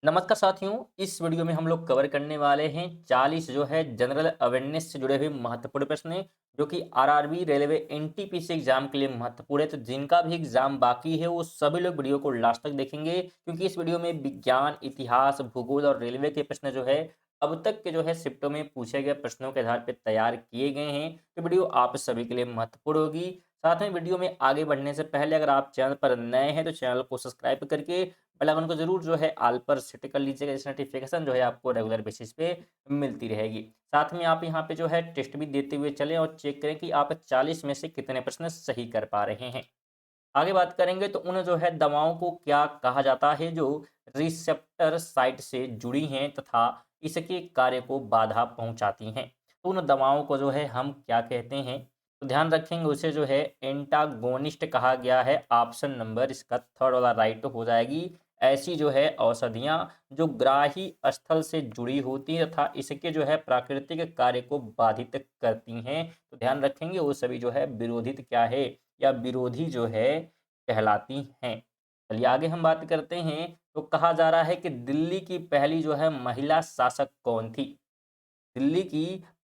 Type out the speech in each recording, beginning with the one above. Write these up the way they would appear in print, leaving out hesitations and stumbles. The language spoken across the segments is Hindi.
नमस्कार साथियों, इस वीडियो में हम लोग कवर करने वाले हैं 40 जो है जनरल अवेयरनेस से जुड़े हुए महत्वपूर्ण प्रश्न जो कि आरआरबी रेलवे एनटीपीसी एग्जाम के लिए महत्वपूर्ण है। तो जिनका भी एग्जाम बाकी है वो सभी लोग वीडियो को लास्ट तक देखेंगे, क्योंकि इस वीडियो में विज्ञान, इतिहास, भूगोल और रेलवे के प्रश्न जो है अब तक के जो है शिफ्टों में पूछे गए प्रश्नों के आधार पर तैयार किए गए हैं। तो वीडियो आप सभी के लिए महत्वपूर्ण होगी। साथ में वीडियो में आगे बढ़ने से पहले अगर आप चैनल पर नए हैं तो चैनल को सब्सक्राइब करके बेल आइकन को जरूर जो है ऑल पर सेट कर लीजिएगा। इस नोटिफिकेशन जो है आपको रेगुलर बेसिस पे मिलती रहेगी। साथ में आप यहाँ पे जो है टेस्ट भी देते हुए चलें और चेक करें कि आप 40 में से कितने प्रश्न सही कर पा रहे हैं। आगे बात करेंगे तो उन जो है दवाओं को क्या कहा जाता है जो रिसेप्टर साइट से जुड़ी हैं तथा इसके कार्य को बाधा पहुंचाती हैं। तो उन दवाओं को जो है हम क्या कहते हैं? तो ध्यान रखेंगे उसे जो है एंटागोनिस्ट कहा गया है। ऑप्शन नंबर इसका थर्ड वाला राइट हो जाएगी। ऐसी जो है औषधियाँ जो ग्राही स्थल से जुड़ी होती हैं तथा इसके जो है प्राकृतिक कार्य को बाधित करती हैं। तो ध्यान रखेंगे वो सभी जो है विरोधित क्या है या विरोधी जो है कहलाती हैं। चलिए आगे हम बात करते हैं। तो कहा जा रहा है कि दिल्ली की पहली जो है महिला शासक कौन थी? दिल्ली की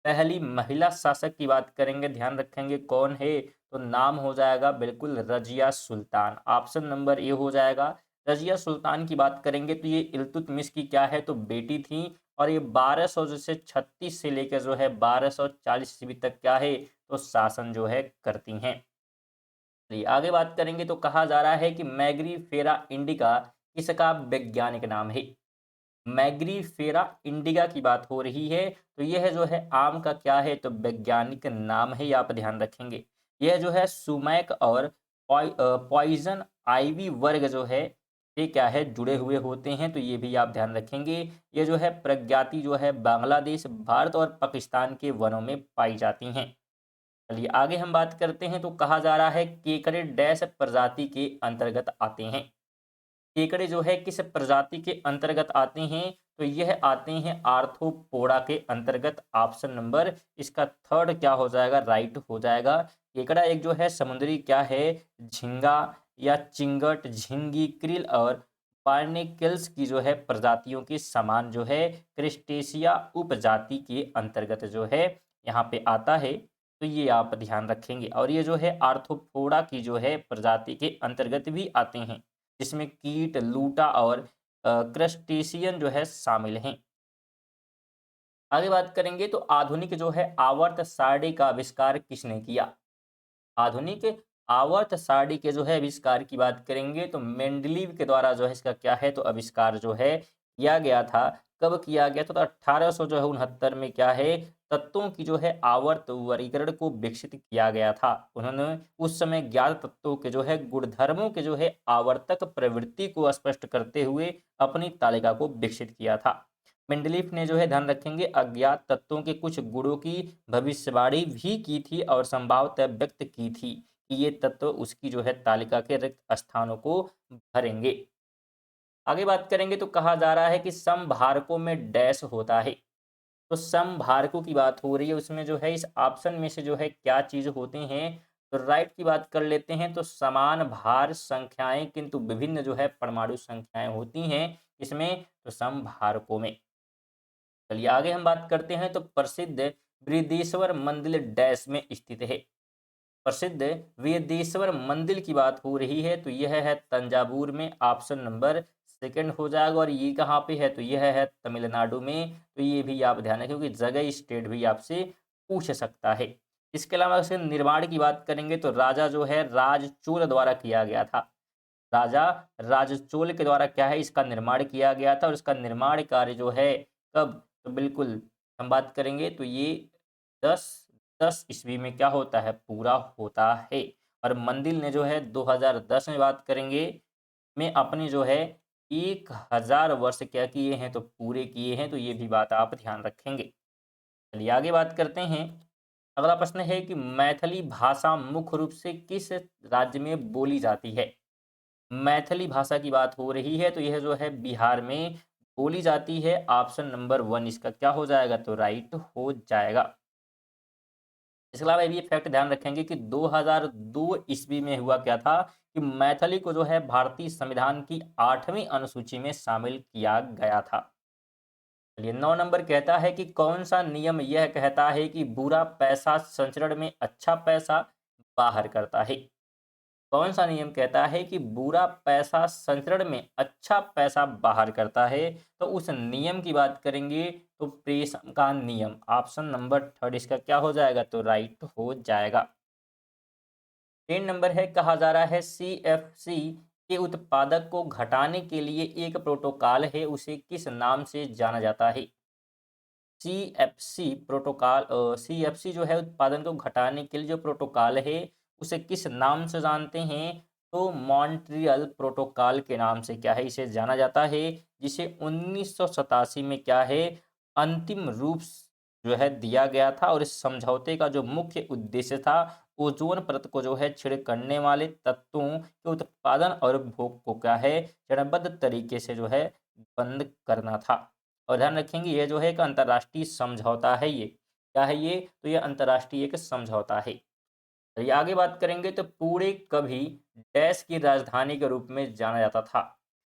पहली महिला शासक की बात करेंगे, ध्यान रखेंगे कौन है? तो नाम हो जाएगा बिल्कुल Razia Sultan. Option number A हो जाएगा। रजिया सुल्तान की बात करेंगे तो ये इल्तुतमिश की क्या है तो बेटी थी। और ये 1200 जैसे 36 से लेकर जो है 1240 ईस्वी तक क्या है तो शासन जो है करती हैं। चलिए आगे बात करेंगे। तो कहा जा रहा है कि मैग्रीफेरा इंडिका किसका वैज्ञानिक नाम है? मैग्रीफेरा इंडिका की बात हो रही है। तो यह जो है आम का क्या है तो वैज्ञानिक नाम है, ये आप ध्यान रखेंगे। यह जो है सुमैक और पॉइजन आइवी वर्ग जो है ये क्या है जुड़े हुए होते हैं, तो ये भी आप ध्यान रखेंगे। ये जो है प्रज्ञाति जो है बांग्लादेश, भारत और पाकिस्तान के वनों में पाई जाती हैं। चलिए आगे हम बात करते हैं। तो कहा जा रहा है केकड़े डैश प्रजाति के अंतर्गत आते हैं। केकड़े जो है किस प्रजाति के अंतर्गत आते हैं? तो यह आते हैं आर्थ्रोपोडा के अंतर्गत। ऑप्शन नंबर इसका थर्ड क्या हो जाएगा राइट हो जाएगा। केकड़ा एक जो है समुद्री क्या है झींगा या चिंगट, झिंगी, क्रिल और बार्नेकल्स की जो है प्रजातियों के समान जो है क्रिस्टेशिया उपजाति के अंतर्गत जो है यहाँ पे आता है। तो ये आप ध्यान रखेंगे। और ये जो है आर्थ्रोपोडा की जो है प्रजाति के अंतर्गत भी आते हैं, जिसमें कीट, लूटा और क्रस्टेशियन जो है शामिल हैं। आगे बात करेंगे तो आधुनिक जो है आवर्त सारणी का आविष्कार किसने किया? आधुनिक आवर्त सारणी के जो है आविष्कार की बात करेंगे तो मेंडलीव के द्वारा जो है इसका क्या है तो आविष्कार जो है किया गया था। कब किया गया था? तो 1800 जो है 69 में क्या है तत्वों की जो है आवर्त वर्गीकरण को विकसित किया गया था। उन्होंने उस समय ज्ञात तत्वों के जो है गुणधर्मों के जो है आवर्तक प्रवृत्ति को स्पष्ट करते हुए अपनी तालिका को विकसित किया था। मेंडलीफ ने जो है ध्यान रखेंगे अज्ञात तत्वों के कुछ गुणों की भविष्यवाणी भी की थी और संभावतः व्यक्त की थी कि ये तत्व उसकी जो है तालिका के रिक्त स्थानों को भरेंगे। आगे बात करेंगे तो कहा जा रहा है कि समभारकों में डैश होता है। तो समभारकों की बात हो रही है, उसमें जो है इस ऑप्शन में से जो है क्या चीज होते हैं? तो राइट की बात कर लेते हैं। तो समान भार संख्याएं किंतु विभिन्न जो है परमाणु संख्याएं होती हैं इसमें तो समभारकों में। चलिए आगे हम बात करते हैं। तो प्रसिद्ध बृहदीश्वर मंदिर डैश में स्थित है। प्रसिद्ध बृहदीश्वर मंदिर की बात हो रही है तो यह है तंजावुर में। ऑप्शन नंबर सेकंड हो जाएगा। और ये कहाँ पे है? तो यह है तमिलनाडु में। तो ये भी आप ध्यान रखें क्योंकि जगह स्टेट भी आपसे पूछ सकता है। इसके अलावा इसके निर्माण की बात करेंगे तो राजा जो है राजचोल द्वारा किया गया था। राजा राजचोल के द्वारा क्या है इसका निर्माण किया गया था। और इसका निर्माण कार्य जो है कब? तो बिल्कुल हम बात करेंगे तो ये 10 ईस्वी में क्या होता है पूरा होता है। और मंदिर ने जो है 2010 में बात करेंगे में अपने जो है 1000 वर्ष क्या किए हैं तो पूरे किए हैं। तो ये भी बात आप ध्यान रखेंगे। चलिए आगे बात करते हैं। अगला प्रश्न है कि मैथिली भाषा मुख्य रूप से किस राज्य में बोली जाती है? मैथिली भाषा की बात हो रही है तो यह जो है बिहार में बोली जाती है। ऑप्शन नंबर वन इसका क्या हो जाएगा तो राइट हो जाएगा। इसके अलावा ये भी फैक्ट ध्यान रखेंगे कि 2002 ईस्वी में हुआ क्या था कि मैथिली को जो है भारतीय संविधान की 8वीं अनुसूची में शामिल किया गया था। चलिए 9 नंबर कहता है कि कौन सा नियम यह कहता है कि बुरा पैसा संचरण में अच्छा पैसा बाहर करता है। कौन सा नियम कहता है कि बुरा पैसा संचरण में अच्छा पैसा बाहर करता है। तो उस नियम की बात करेंगे तो प्रेषण का नियम, ऑप्शन नंबर थर्ड इसका क्या हो जाएगा, तो राइट हो जाएगा। 3 नंबर है, कहा जा रहा है सीएफसी के उत्पादक को घटाने के लिए एक प्रोटोकॉल है, उसे किस नाम से जाना जाता है। सीएफसी जो है उत्पादन को घटाने के लिए जो प्रोटोकॉल है उसे किस नाम से जानते हैं, तो मॉन्ट्रियल प्रोटोकॉल के नाम से क्या है इसे जाना जाता है, जिसे 1987 में क्या है अंतिम रूप जो है दिया गया था। और इस समझौते का जो मुख्य उद्देश्य था ओजोन परत को जो है छेद करने वाले तत्वों के उत्पादन और उपभोग को क्या है चरणबद्ध तरीके से जो है बंद करना था। और ध्यान रखेंगे ये जो है एक अंतर्राष्ट्रीय समझौता है। ये क्या है, ये तो ये अंतर्राष्ट्रीय एक समझौता है। चलिए आगे बात करेंगे तो पूरे कभी डैश की राजधानी के रूप में जाना जाता था।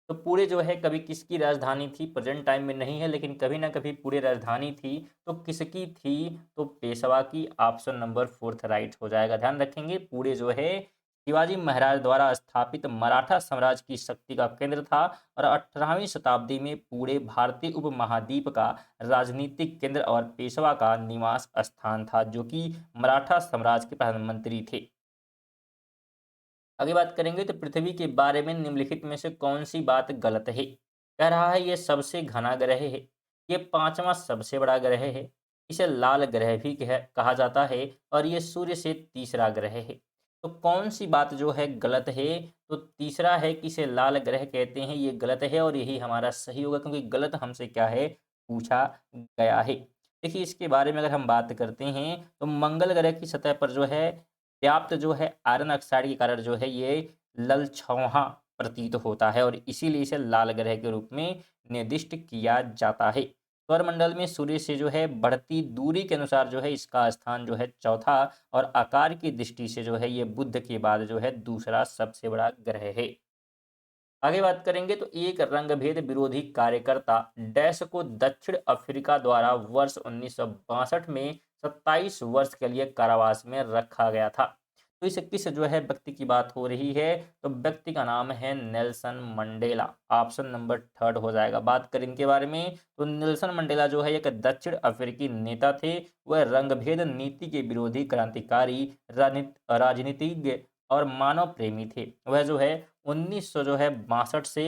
तो पूरे जो है कभी किसकी राजधानी थी, प्रेजेंट टाइम में नहीं है लेकिन कभी ना कभी पूरे राजधानी थी, तो किसकी थी, तो पेशवा की, ऑप्शन नंबर फोर्थ राइट हो जाएगा। ध्यान रखेंगे पूरे जो है शिवाजी महाराज द्वारा स्थापित मराठा साम्राज्य की शक्ति का केंद्र था और 18वीं शताब्दी में पूरे भारतीय उपमहाद्वीप का राजनीतिक केंद्र और पेशवा का निवास स्थान था, जो कि मराठा साम्राज्य के प्रधानमंत्री थे। आगे बात करेंगे तो पृथ्वी के बारे में निम्नलिखित में से कौन सी बात गलत है। कह रहा है ये सबसे घना ग्रह है, ये पांचवा सबसे बड़ा ग्रह है, इसे लाल ग्रह भी कहा जाता है और ये सूर्य से तीसरा ग्रह है। तो कौन सी बात जो है गलत है, तो तीसरा है कि इसे लाल ग्रह कहते हैं, ये गलत है और यही हमारा सही होगा क्योंकि गलत हमसे क्या है पूछा गया है। देखिए इसके बारे में अगर हम बात करते हैं तो मंगल ग्रह की सतह पर जो है पर्याप्त जो है आयरन ऑक्साइड के कारण जो है ये ललछौहा प्रतीत होता है और इसीलिए इसे लाल ग्रह के रूप में निर्दिष्ट किया जाता है। सौरमंडल में सूर्य से जो है बढ़ती दूरी के अनुसार जो है इसका स्थान जो है चौथा और आकार की दृष्टि से जो है ये बुध के बाद जो है दूसरा सबसे बड़ा ग्रह है। आगे बात करेंगे तो एक रंगभेद विरोधी कार्यकर्ता डैश को दक्षिण अफ्रीका द्वारा वर्ष 1962 में 27 वर्ष के लिए कारावास में रखा गया था। तो इस किस जो है व्यक्ति की बात हो रही है, तो व्यक्ति का नाम है Nelson Mandela, option number third हो जाएगा। बात करें इनके बारे में तो नेल्सन मंडेला जो है एक दक्षिण अफ्रीकी नेता थे। वह रंगभेद नीति के विरोधी क्रांतिकारी राजनीतिज्ञ और मानव प्रेमी थे। वह जो है 1900 जो है 62 से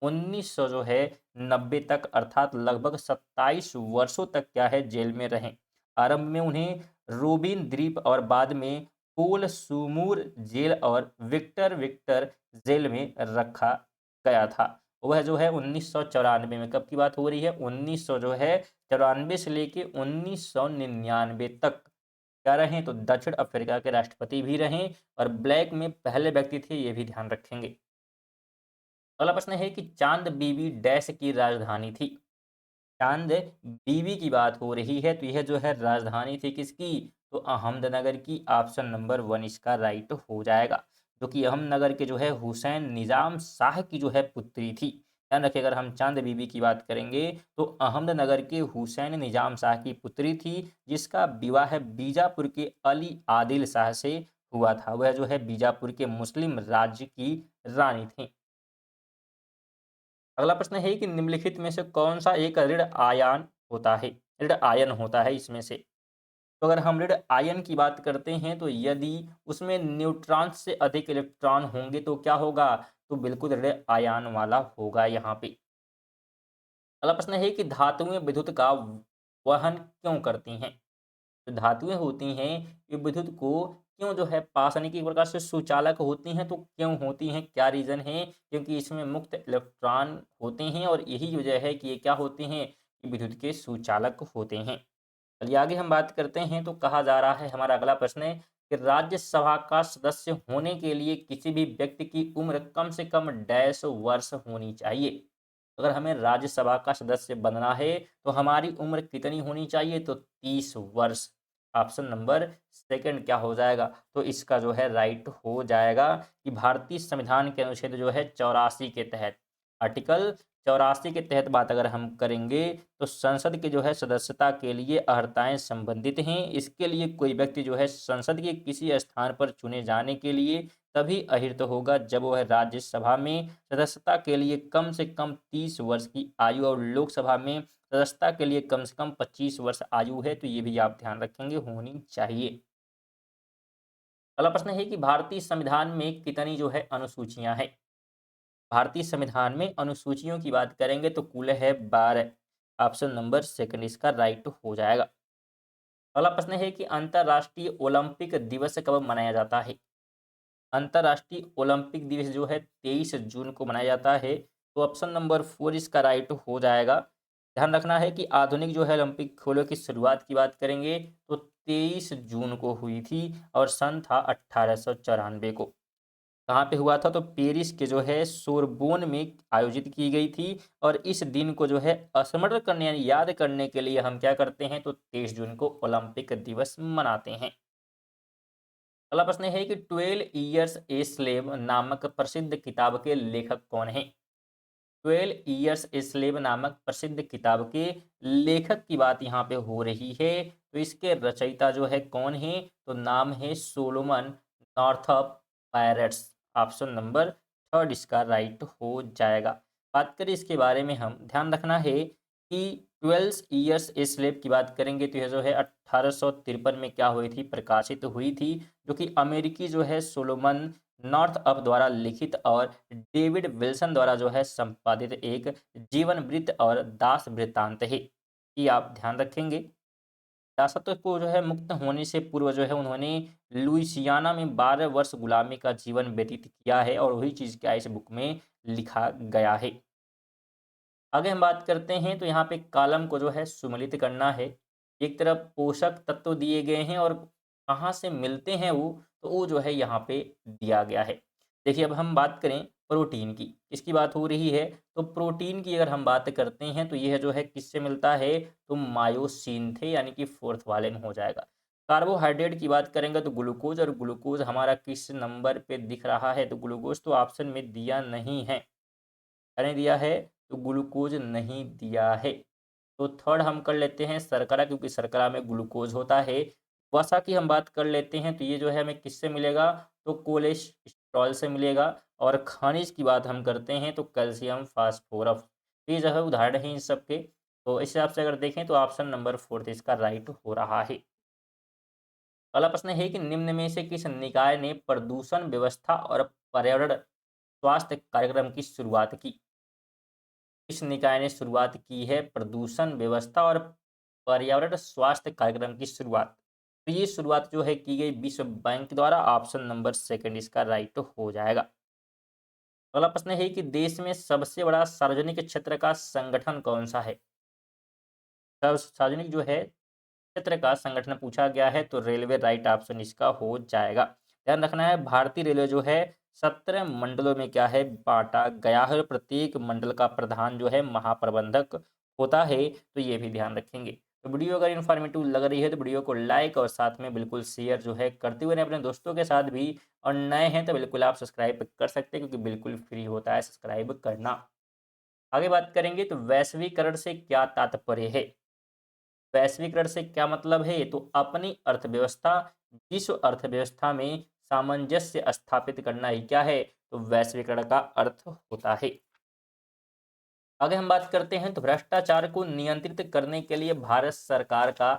1900 जो है 90 तक अर्थात लगभग 27 वर्षों तक क्या है जेल में रहे। आरंभ में उन्हें रोबिन द्वीप और बाद में पोल सुमूर जेल और विक्टर विक्टर जेल में रखा गया था। वह जो है 1994 में, कब की बात हो रही है, 1900 जो है 94 से लेके 1999 तक क्या रहे, तो दक्षिण अफ्रीका के राष्ट्रपति भी रहे और ब्लैक में पहले व्यक्ति थे, ये भी ध्यान रखेंगे। अगला प्रश्न है कि चांद बीबी डैश की राजधानी थी। चांद बीबी की बात हो रही है तो यह जो है राजधानी थी किसकी, तो अहमदनगर की, ऑप्शन नंबर वन इसका राइट हो जाएगा। जो कि अहमदनगर के जो है हुसैन निजाम शाह की जो है पुत्री थी। ध्यान रखिए अगर हम चांद बीबी की बात करेंगे तो अहमदनगर के हुसैन निजाम शाह की पुत्री थी, जिसका विवाह बीजापुर के अली आदिल शाह से हुआ था। वह जो है बीजापुर के मुस्लिम राज्य की रानी थी। अगला प्रश्न है कि निम्नलिखित में से कौन सा एक ऋण आयन होता है, ऋण आयन होता है इसमें से। तो अगर हम ऋण आयन की बात करते हैं तो यदि उसमें न्यूट्रॉन से अधिक इलेक्ट्रॉन होंगे तो क्या होगा, तो बिल्कुल ऋण आयन वाला होगा यहाँ पे। अगला प्रश्न है कि धातुएं विद्युत का वहन क्यों करती हैं। जो धातुएं होती हैं ये विद्युत को क्यों जो है पास, यानी कि एक प्रकार से सुचालक होती हैं, तो क्यों होती हैं, क्या रीजन है, क्योंकि इसमें मुक्त इलेक्ट्रॉन होते हैं और यही वजह है कि ये क्या होते हैं, ये विद्युत के सुचालक होते हैं। चलिए आगे हम बात करते हैं तो कहा जा रहा है, हमारा अगला प्रश्न है कि राज्यसभा का सदस्य होने के लिए किसी भी व्यक्ति की उम्र कम से कम डैश वर्ष होनी चाहिए। अगर हमें राज्यसभा का सदस्य बनना है तो हमारी उम्र कितनी होनी चाहिए, तो 30 वर्ष। ऑप्शन नंबर सेकंड क्या हो जाएगा, तो इसका जो है राइट हो जाएगा कि भारतीय संविधान के अनुच्छेद जो है 84 के तहत, आर्टिकल 84 के तहत बात अगर हम करेंगे तो संसद के जो है सदस्यता के लिए अर्हताएं संबंधित हैं। इसके लिए कोई व्यक्ति जो है संसद के किसी स्थान पर चुने जाने के लिए तभी अहिर्त होगा जब वह राज्यसभा में सदस्यता के लिए कम से कम 30 वर्ष की आयु और लोकसभा में सदस्यता के लिए कम से कम 25 वर्ष आयु है, तो ये भी आप ध्यान रखेंगे होनी चाहिए। अगला प्रश्न है कि भारतीय संविधान में कितनी जो है अनुसूचियां हैं। भारतीय संविधान में अनुसूचियों की बात करेंगे तो कुल है 12। ऑप्शन नंबर सेकंड इसका राइट हो जाएगा। अगला प्रश्न है कि अंतर्राष्ट्रीय ओलंपिक दिवस कब मनाया जाता है। अंतर्राष्ट्रीय ओलंपिक दिवस जो है 23 जून को मनाया जाता है, तो ऑप्शन नंबर 4 इसका राइट हो जाएगा। ध्यान रखना है कि आधुनिक जो है ओलंपिक खेलों की शुरुआत की बात करेंगे तो 23 जून को हुई थी और सन था 1894 को। कहाँ पे हुआ था, तो पेरिस के जो है सोरबोन में आयोजित की गई थी। और इस दिन को जो है स्मरण करने यानी याद करने के लिए हम क्या करते हैं, तो 23 जून को ओलंपिक दिवस मनाते हैं। अगला प्रश्न है कि 12 ईयर्स ए स्लेव नामक प्रसिद्ध किताब के लेखक कौन हैं। 12 ईयर्स ए स्लेव नामक प्रसिद्ध किताब के लेखक की बात यहाँ पे हो रही है, तो इसके रचयिता जो है कौन है, तो नाम है Solomon Northup pirates. Option number third इसका राइट हो जाएगा। बात करें इसके बारे में, हम ध्यान रखना है कि 12 ईयर्स ए स्लेव की बात करेंगे तो यह जो है 1853 में क्या हुई थी, प्रकाशित हुई थी, जो कि अमेरिकी जो है सोलोमन नॉर्थ अप द्वारा लिखित और डेविड विल्सन द्वारा जो है संपादित एक जीवन वृत्त और दास वृत्तांत है। कि आप ध्यान रखेंगे दासत्व को जो है मुक्त होने से पूर्व जो है उन्होंने लुइसियाना में 12 वर्ष गुलामी का जीवन व्यतीत किया है और वही चीज़ क्या इस बुक में लिखा गया है। आगे हम बात करते हैं तो यहाँ पे कॉलम को जो है सुमेलित करना है। एक तरफ पोषक तत्व दिए गए हैं और कहाँ से मिलते हैं वो, तो वो जो है यहाँ पे दिया गया है। देखिए अब हम बात करें प्रोटीन की, किसकी बात हो रही है, तो प्रोटीन की अगर हम बात करते हैं तो यह जो है किससे मिलता है, तो मायोसिन थे यानी कि फोर्थ वाले में हो जाएगा। कार्बोहाइड्रेट की बात करेंगे तो ग्लूकोज, और ग्लूकोज हमारा किस नंबर पे दिख रहा है, तो ग्लूकोज तो ऑप्शन में दिया नहीं है, मैंने दिया है, तो ग्लूकोज नहीं दिया है। तो थर्ड हम कर लेते हैं शर्करा, क्योंकि शर्करा में ग्लूकोज होता है। वसा की हम बात कर लेते हैं तो ये जो है हमें किससे मिलेगा, तो कोलेस्ट्रॉल से मिलेगा। और खनिज की बात हम करते हैं तो कैल्शियम फास्फोरस, ये जो है उदाहरण है इन सब के। तो इस हिसाब से अगर देखें तो ऑप्शन नंबर फोर्थ इसका राइट हो रहा है। अगला प्रश्न है कि निम्न में से किस निकाय ने प्रदूषण व्यवस्था और पर्यावरण स्वास्थ्य कार्यक्रम की शुरुआत की। इस निकाय ने शुरुआत की है प्रदूषण व्यवस्था और पर्यावरण स्वास्थ्य कार्यक्रम की शुरुआत। तो ये शुरुआत जो है की गई विश्व बैंक द्वारा। ऑप्शन नंबर सेकंड इसका राइट हो जाएगा। अगला प्रश्न है कि देश में सबसे बड़ा सार्वजनिक क्षेत्र का संगठन कौन सा है। सार्वजनिक जो है क्षेत्र का संगठन पूछा गया है, तो रेलवे राइट ऑप्शन इसका हो जाएगा। ध्यान रखना है भारतीय रेलवे जो है 17 मंडलों में क्या है, बांटा गया है। प्रत्येक मंडल का प्रधान जो है महाप्रबंधक होता है, तो ये भी ध्यान रखेंगे। तो वीडियो अगर इन्फॉर्मेटिव लग रही है तो वीडियो को लाइक और साथ में बिल्कुल शेयर जो है करते हुए अपने दोस्तों के साथ भी। और नए हैं तो बिल्कुल आप सब्सक्राइब कर सकते हैं, क्योंकि बिल्कुल फ्री होता है सब्सक्राइब करना। आगे बात करेंगे तो वैश्वीकरण से क्या तात्पर्य है। वैश्वीकरण से क्या मतलब है, तो अपनी अर्थव्यवस्था विश्व अर्थव्यवस्था में सामंजस्य स्थापित करना ही क्या है, तो वैश्वीकरण का अर्थ होता है। आगे हम बात करते हैं तो भ्रष्टाचार को नियंत्रित करने के लिए भारत सरकार का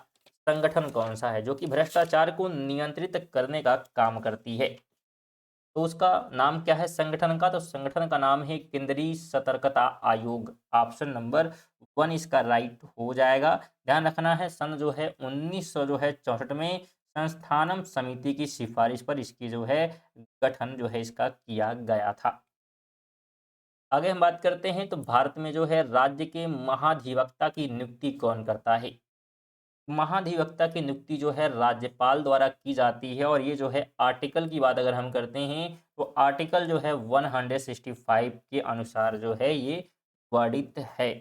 संगठन कौन सा है जो कि भ्रष्टाचार को नियंत्रित करने का काम करती है। तो उसका नाम क्या है संगठन का, तो संगठन का नाम है केंद्रीय सतर्कता आयोग। ऑप्शन नंबर 1 इसका राइट हो जाएगा। ध्यान रखना है सन जो है 1964 में संस्थानम समिति की सिफारिश पर इसकी जो है गठन जो है इसका किया गया था। आगे हम बात करते हैं तो भारत में जो है राज्य के महाधिवक्ता की नियुक्ति कौन करता है। महाधिवक्ता की नियुक्ति जो है राज्यपाल द्वारा की जाती है। और ये जो है आर्टिकल की बात अगर हम करते हैं तो आर्टिकल जो है 165 के अनुसार जो है ये वर्णित है।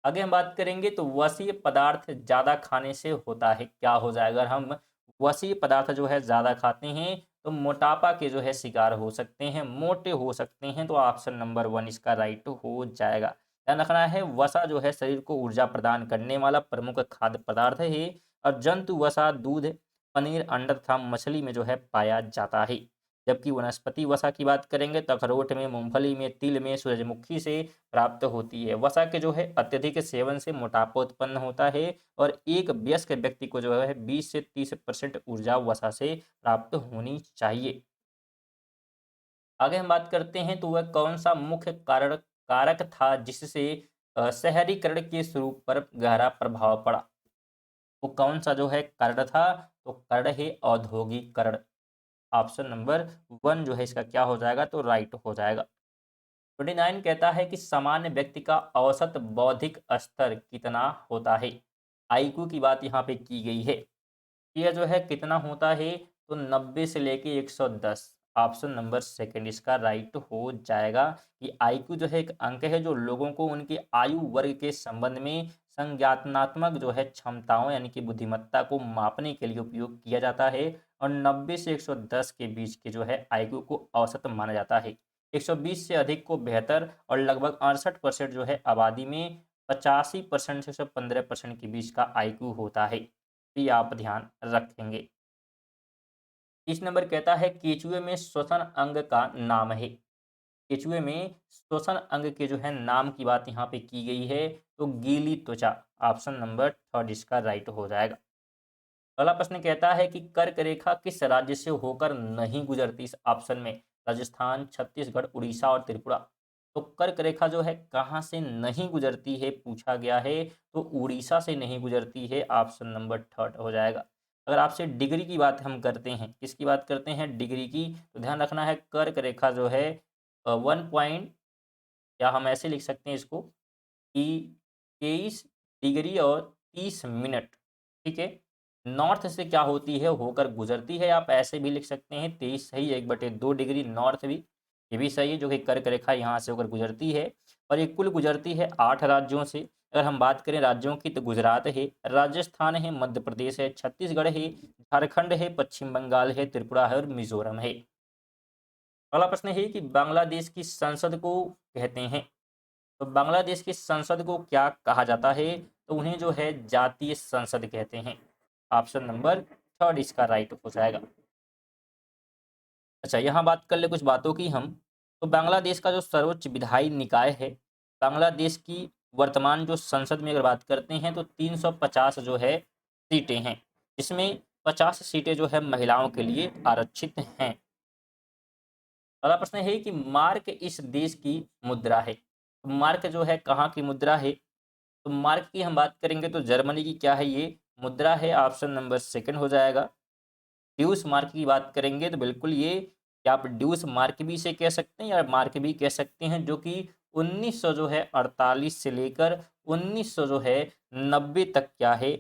आगे हम बात करेंगे तो वसीय पदार्थ ज़्यादा खाने से होता है क्या हो जाएगा। अगर हम वसीय पदार्थ जो है ज़्यादा खाते हैं तो मोटापा के जो है शिकार हो सकते हैं, मोटे हो सकते हैं। तो ऑप्शन नंबर 1 इसका राइट हो जाएगा। ध्यान रखना है, वसा जो है शरीर को ऊर्जा प्रदान करने वाला प्रमुख खाद्य पदार्थ है और जंतु वसा दूध, पनीर, अंडा तथा मछली में जो है पाया जाता है। जबकि वनस्पति वसा की बात करेंगे तो अखरोट में, मूंगफली में, तिल में, सूरजमुखी से प्राप्त होती है। वसा के जो है अत्यधिक सेवन से मोटापा उत्पन्न होता है और एक वयस्क व्यक्ति को जो है 20 से 30% ऊर्जा वसा से प्राप्त होनी चाहिए। आगे हम बात करते हैं तो वह कौन सा मुख्य कारक था जिससे शहरीकरण के स्वरूप पर गहरा प्रभाव पड़ा। वो कौन सा जो है कारण था, तो कारण है औद्योगिकरण। ऑप्शन नंबर 1 जो है इसका क्या हो जाएगा, तो राइट हो जाएगा। 29 कहता है कि सामान्य व्यक्ति का औसत बौद्धिक स्तर कितना होता है। आईक्यू की बात यहाँ पे की गई है। यह जो है कितना होता है, तो 90 से लेके 110। ऑप्शन नंबर सेकंड इसका राइट हो जाएगा कि आईक्यू जो है एक अंक है जो लोगों को उनके आयु वर्ग के संबंध में संज्ञानात्मक जो है क्षमताओं यानी कि बुद्धिमत्ता को मापने के लिए उपयोग किया जाता है और 90 से 110 के बीच के जो है आईक्यू को औसत माना जाता है। 120 से अधिक को बेहतर और लगभग 68% जो है आबादी में 85% से 15% के बीच का आईक्यू होता है। भी आप ध्यान रखेंगे। इस नंबर कहता है केचुए में श्वसन अंग का नाम है। केचुए में श्वसन अंग के जो है नाम की बात यहाँ पे की गई है, तो गीली त्वचा। ऑप्शन नंबर 3 इसका राइट हो जाएगा। अगला प्रश्न कहता है कि कर्क रेखा किस राज्य से होकर नहीं गुजरती। इस ऑप्शन में राजस्थान, छत्तीसगढ़, उड़ीसा और त्रिपुरा। तो कर्क रेखा जो है कहाँ से नहीं गुजरती है पूछा गया है, तो उड़ीसा से नहीं गुजरती है। ऑप्शन नंबर 3 हो जाएगा। अगर आपसे डिग्री की बात हम करते हैं, किसकी बात करते हैं, डिग्री की, तो ध्यान रखना है कर्क रेखा जो है 1 या हम ऐसे लिख सकते हैं इसको कि 23 डिग्री और 30 मिनट, ठीक है, नॉर्थ से क्या होती है, होकर गुजरती है। आप ऐसे भी लिख सकते हैं 23 सही 1/2 डिग्री नॉर्थ भी, ये भी सही है, जो कि कर्क रेखा यहाँ से होकर गुजरती है। और ये कुल गुजरती है 8 राज्यों से। अगर हम बात करें राज्यों की तो गुजरात है, राजस्थान है, मध्य प्रदेश है, छत्तीसगढ़ है, झारखंड है, पश्चिम बंगाल है, त्रिपुरा है और मिजोरम है। अगला प्रश्न है कि बांग्लादेश की संसद को कहते हैं, तो बांग्लादेश की संसद को क्या कहा जाता है, तो उन्हें जो है जातीय संसद कहते हैं। ऑप्शन नंबर 3 इसका राइट हो जाएगा। अच्छा, यहाँ बात कर ले कुछ बातों की हम, तो बांग्लादेश का जो सर्वोच्च विधायी निकाय है, बांग्लादेश की वर्तमान जो संसद में अगर बात करते हैं तो 350 जो है सीटें हैं, जिसमें 50 सीटें जो है महिलाओं के लिए आरक्षित हैं। अगला प्रश्न है कि मार्क इस देश की मुद्रा है। तो मार्क जो है कहाँ की मुद्रा है, तो मार्क की हम बात करेंगे तो जर्मनी की क्या है, ये मुद्रा है। ऑप्शन नंबर सेकंड हो जाएगा। ड्यूस मार्क की बात करेंगे तो बिल्कुल ये, क्या आप ड्यूस मार्क भी इसे कह सकते हैं या मार्क भी कह सकते हैं, जो कि 1900 जो है 48 से लेकर 1900 जो है 90 तक क्या है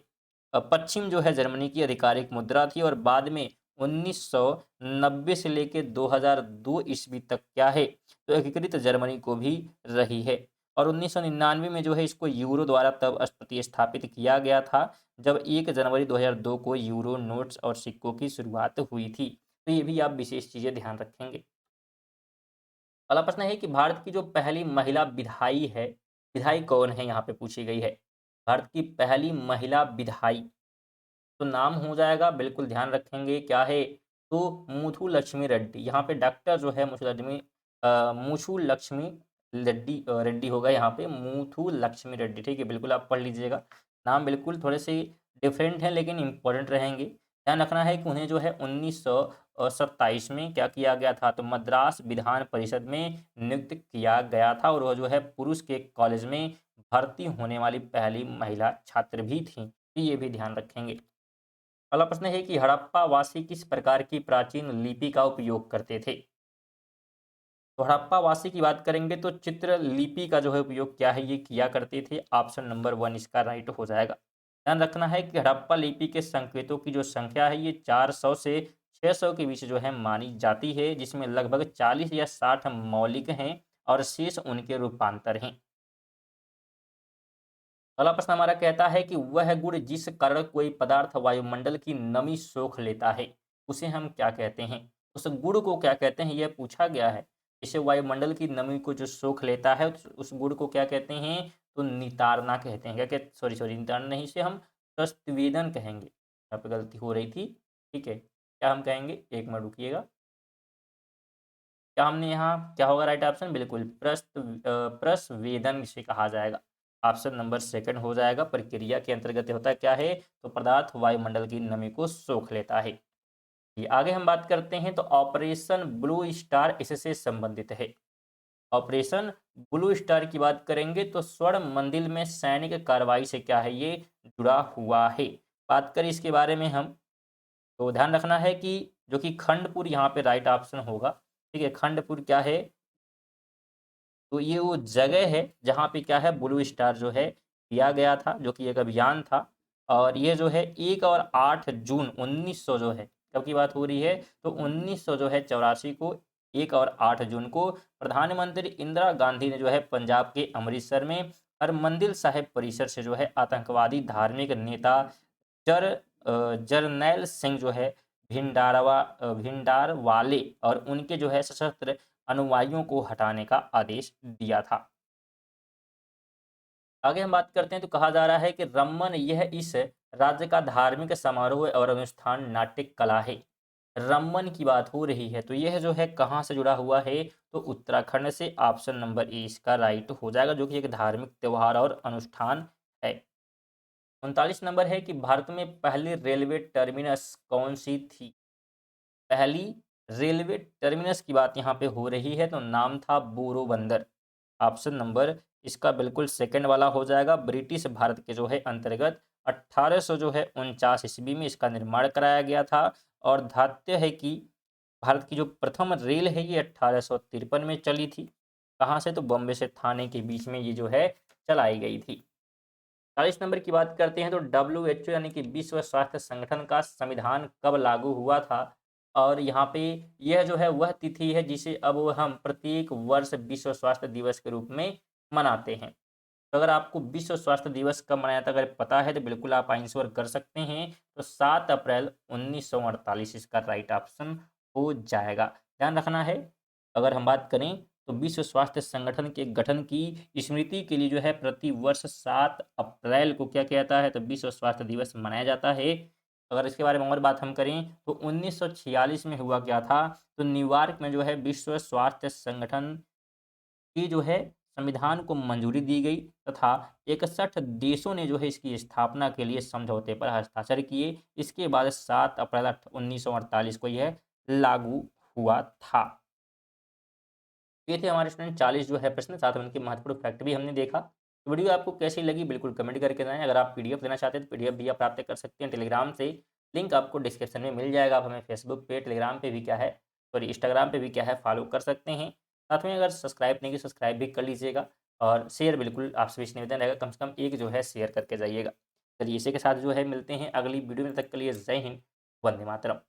पश्चिम जो है जर्मनी की आधिकारिक मुद्रा थी और बाद में 1990 से लेकर 2002 ईस्वी तक क्या है, तो एकीकृत जर्मनी को भी रही है। और 1999 में जो है इसको यूरो द्वारा तब प्रतिस्थापित किया गया था जब 1 जनवरी 2002 को यूरो नोट्स और सिक्कों की शुरुआत हुई थी। तो ये भी आप विशेष चीज़ें ध्यान रखेंगे। अगला प्रश्न है कि भारत की जो पहली महिला विधायी है, विधायी कौन है यहाँ पे पूछी गई है। भारत की पहली महिला विधायी, तो नाम हो जाएगा, बिल्कुल ध्यान रखेंगे क्या है, तो मुथु लक्ष्मी रेड्डी। यहाँ पे डॉक्टर जो है मुथु लक्ष्मी रेड्डी होगा यहाँ पे, मुथु लक्ष्मी रेड्डी, ठीक है, बिल्कुल आप पढ़ लीजिएगा। नाम बिल्कुल थोड़े से डिफरेंट हैं लेकिन इंपॉर्टेंट रहेंगे। ध्यान रखना है कि उन्हें जो है 1927 में क्या किया गया था, तो मद्रास विधान परिषद में नियुक्त किया गया था और वह जो है पुरुष के कॉलेज में भर्ती होने वाली पहली महिला छात्र भी थी। तो ये भी ध्यान रखेंगे। अगला प्रश्न है कि हड़प्पा वासी किस प्रकार की प्राचीन लिपि का उपयोग करते थे। तो हड़प्पा वासी की बात करेंगे तो चित्र लिपि का जो है उपयोग क्या है, ये किया करते थे। ऑप्शन नंबर 1 इसका राइट हो जाएगा। ध्यान रखना है कि हड़प्पा लिपि के संकेतों की जो संख्या है ये 400 से 600 के बीच जो है मानी जाती है, जिसमें लगभग 40 या 60 मौलिक हैं और शेष उनके रूपांतर हैं। अगला प्रश्न हमारा कहता है कि वह गुण जिस कारण कोई पदार्थ वायुमंडल की नमी सोख लेता है उसे हम क्या कहते हैं। उस गुण को क्या कहते हैं यह पूछा गया है। इसे वायुमंडल की नमी को जो सोख लेता है उस गुण को क्या कहते हैं, तो नितारना कहते हैं। क्या कहते, सॉरी सॉरी, नितारना नहीं, इसे हम प्रस्त्वेदन कहेंगे। यहाँ पे गलती हो रही थी, ठीक है। क्या हम कहेंगे, एक मिनट रुकिएगा। क्या हमने यहाँ, क्या होगा राइट ऑप्शन, बिल्कुल प्रस्वेदन इसे कहा जाएगा। ऑप्शन नंबर सेकंड हो जाएगा। प्रक्रिया के अंतर्गत होता क्या है, तो पदार्थ वायुमंडल की नमी को सोख लेता है। ये आगे हम बात करते हैं, तो ऑपरेशन ब्लू स्टार इससे संबंधित है। ऑपरेशन ब्लू स्टार की बात करेंगे तो स्वर्ण मंदिर में सैनिक कार्रवाई से क्या है, ये जुड़ा हुआ है। बात करें इसके बारे में हम, तो ध्यान रखना है कि जो कि खंडपुर यहाँ पे राइट ऑप्शन होगा। ठीक है, खंडपुर क्या है, तो ये वो जगह है जहाँ पे क्या है, ब्लू स्टार जो है दिया गया था, जो कि एक अभियान था। और ये जो है 1 और 8 जून 1900 जो है, कब की बात हो रही है, तो 1900 जो है 84 को, 1 और 8 जून को प्रधानमंत्री इंदिरा गांधी ने जो है पंजाब के अमृतसर में हरमंदिर साहिब परिसर से जो है आतंकवादी धार्मिक नेता जरनैल सिंह जो है भिंडारवाले और उनके जो है सशस्त्र अनुयायियों को हटाने का आदेश दिया था। आगे हम बात करते हैं, तो कहा जा रहा है कि रम्मन यह इस राज्य का धार्मिक समारोह और अनुष्ठान नाट्य कला है। रम्मन की बात हो रही है, तो यह जो है कहाँ से जुड़ा हुआ है, तो उत्तराखंड से। ऑप्शन नंबर ए इसका राइट हो जाएगा, जो कि एक धार्मिक त्योहार और अनुष्ठान है। 39 नंबर है कि भारत में पहली रेलवे टर्मिनस कौन सी थी। पहली रेलवे टर्मिनस की बात यहाँ पे हो रही है, तो नाम था बोरोबंदर। ऑप्शन नंबर इसका बिल्कुल सेकंड वाला हो जाएगा। ब्रिटिश भारत के जो है अंतर्गत 1800 जो है 49 ईस्वी में इसका निर्माण कराया गया था। और ध्यात्य है कि भारत की जो प्रथम रेल है ये 1853 में चली थी। कहाँ से, तो बॉम्बे से थाने के बीच में ये जो है चलाई गई थी। 40 नंबर की बात करते हैं, तो WHO यानी कि विश्व स्वास्थ्य संगठन का संविधान कब लागू हुआ था। और यहाँ पे यह जो है वह तिथि है जिसे अब हम प्रत्येक वर्ष विश्व स्वास्थ्य दिवस के रूप में मनाते हैं। तो अगर आपको विश्व स्वास्थ्य दिवस कब मनाया था अगर पता है, तो बिल्कुल आप आंसर कर सकते हैं। तो 7 अप्रैल 1948 इसका राइट ऑप्शन हो जाएगा। ध्यान रखना है, अगर हम बात करें तो विश्व स्वास्थ्य संगठन के गठन की स्मृति के लिए जो है प्रति वर्ष 7 अप्रैल को क्या कहता है, तो विश्व स्वास्थ्य दिवस मनाया जाता है। अगर इसके बारे में और बात हम करें, तो 1946 में हुआ क्या था, तो न्यूयॉर्क में जो है विश्व स्वास्थ्य संगठन की जो है संविधान को मंजूरी दी गई तथा 61 देशों ने जो है इसकी स्थापना के लिए समझौते पर हस्ताक्षर किए। इसके बाद 7 अप्रैल 1948 को यह लागू हुआ था। ये थे हमारे स्टूडेंट 40 जो है प्रश्न, साथ में उनके महत्वपूर्ण फैक्ट भी हमने देखा। तो वीडियो आपको कैसी लगी बिल्कुल कमेंट करके बताएं। अगर आप पीडीएफ लेना चाहते हैं तो पीडीएफ भी आप प्राप्त कर सकते हैं टेलीग्राम से। लिंक आपको डिस्क्रिप्शन में मिल जाएगा। आप हमें फेसबुक पे, टेलीग्राम पे भी क्या है, सॉरी इंस्टाग्राम पे भी क्या है, फॉलो कर सकते हैं। साथ में अगर सब्सक्राइब नहीं किया सब्सक्राइब भी कर लीजिएगा। और शेयर बिल्कुल आपसे भी निवेदन रहेगा, कम से कम एक जो है शेयर करके जाइएगा। चलिए इसी के साथ जो है मिलते हैं अगली वीडियो में, तक के लिए जय हिंद, वंदे मातरम।